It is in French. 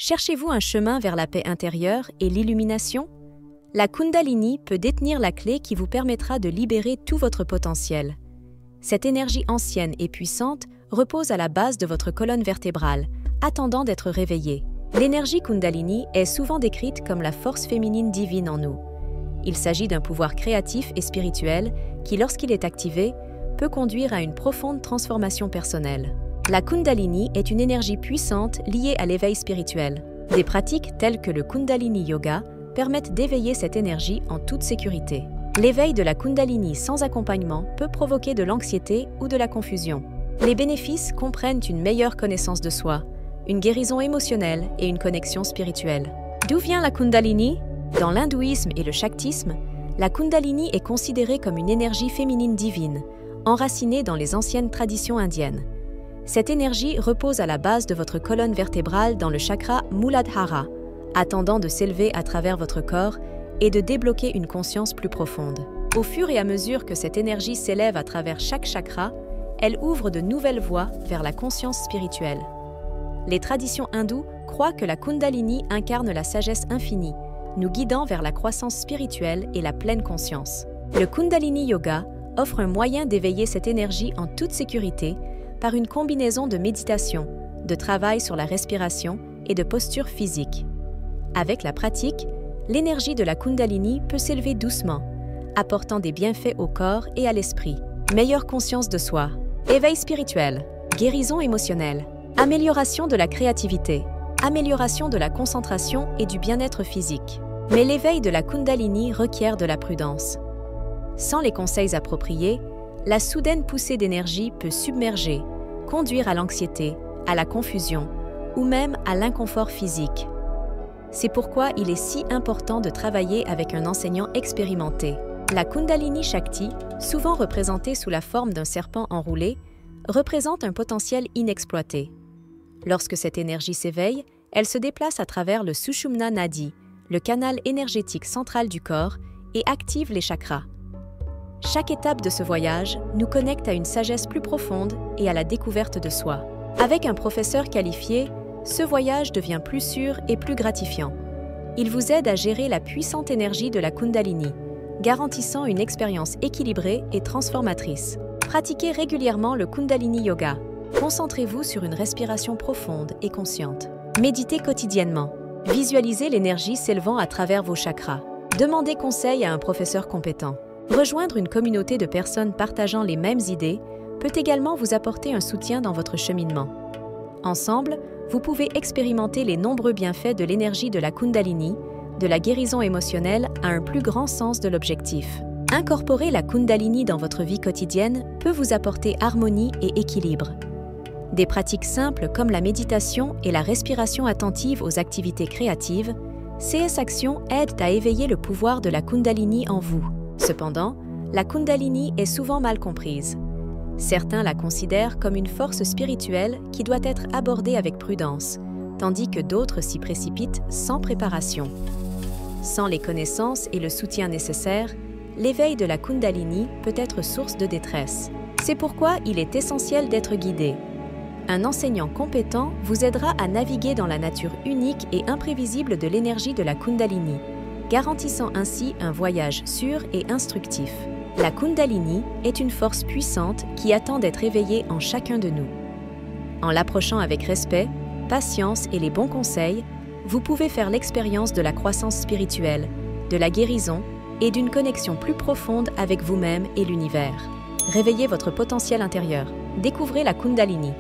Cherchez-vous un chemin vers la paix intérieure et l'illumination? La Kundalini peut détenir la clé qui vous permettra de libérer tout votre potentiel. Cette énergie ancienne et puissante repose à la base de votre colonne vertébrale, attendant d'être réveillée. L'énergie Kundalini est souvent décrite comme la force féminine divine en nous. Il s'agit d'un pouvoir créatif et spirituel qui, lorsqu'il est activé, peut conduire à une profonde transformation personnelle. La Kundalini est une énergie puissante liée à l'éveil spirituel. Des pratiques telles que le Kundalini Yoga permettent d'éveiller cette énergie en toute sécurité. L'éveil de la Kundalini sans accompagnement peut provoquer de l'anxiété ou de la confusion. Les bénéfices comprennent une meilleure connaissance de soi, une guérison émotionnelle et une connexion spirituelle. D'où vient la Kundalini? Dans l'hindouisme et le shaktisme, la Kundalini est considérée comme une énergie féminine divine, enracinée dans les anciennes traditions indiennes. Cette énergie repose à la base de votre colonne vertébrale dans le chakra Muladhara, attendant de s'élever à travers votre corps et de débloquer une conscience plus profonde. Au fur et à mesure que cette énergie s'élève à travers chaque chakra, elle ouvre de nouvelles voies vers la conscience spirituelle. Les traditions hindoues croient que la Kundalini incarne la sagesse infinie, nous guidant vers la croissance spirituelle et la pleine conscience. Le Kundalini Yoga offre un moyen d'éveiller cette énergie en toute sécurité par une combinaison de méditation, de travail sur la respiration et de posture physique. Avec la pratique, l'énergie de la Kundalini peut s'élever doucement, apportant des bienfaits au corps et à l'esprit. Meilleure conscience de soi, éveil spirituel, guérison émotionnelle, amélioration de la créativité, amélioration de la concentration et du bien-être physique. Mais l'éveil de la Kundalini requiert de la prudence. Sans les conseils appropriés, la soudaine poussée d'énergie peut submerger, conduire à l'anxiété, à la confusion ou même à l'inconfort physique. C'est pourquoi il est si important de travailler avec un enseignant expérimenté. La Kundalini Shakti, souvent représentée sous la forme d'un serpent enroulé, représente un potentiel inexploité. Lorsque cette énergie s'éveille, elle se déplace à travers le Sushumna Nadi, le canal énergétique central du corps, et active les chakras. Chaque étape de ce voyage nous connecte à une sagesse plus profonde et à la découverte de soi. Avec un professeur qualifié, ce voyage devient plus sûr et plus gratifiant. Il vous aide à gérer la puissante énergie de la Kundalini, garantissant une expérience équilibrée et transformatrice. Pratiquez régulièrement le Kundalini Yoga. Concentrez-vous sur une respiration profonde et consciente. Méditez quotidiennement. Visualisez l'énergie s'élevant à travers vos chakras. Demandez conseil à un professeur compétent. Rejoindre une communauté de personnes partageant les mêmes idées peut également vous apporter un soutien dans votre cheminement. Ensemble, vous pouvez expérimenter les nombreux bienfaits de l'énergie de la Kundalini, de la guérison émotionnelle à un plus grand sens de l'objectif. Incorporer la Kundalini dans votre vie quotidienne peut vous apporter harmonie et équilibre. Des pratiques simples comme la méditation et la respiration attentive aux activités créatives, CS Action aident à éveiller le pouvoir de la Kundalini en vous. Cependant, la Kundalini est souvent mal comprise. Certains la considèrent comme une force spirituelle qui doit être abordée avec prudence, tandis que d'autres s'y précipitent sans préparation. Sans les connaissances et le soutien nécessaires, l'éveil de la Kundalini peut être source de détresse. C'est pourquoi il est essentiel d'être guidé. Un enseignant compétent vous aidera à naviguer dans la nature unique et imprévisible de l'énergie de la Kundalini, garantissant ainsi un voyage sûr et instructif. La Kundalini est une force puissante qui attend d'être éveillée en chacun de nous. En l'approchant avec respect, patience et les bons conseils, vous pouvez faire l'expérience de la croissance spirituelle, de la guérison et d'une connexion plus profonde avec vous-même et l'univers. Réveillez votre potentiel intérieur. Découvrez la Kundalini.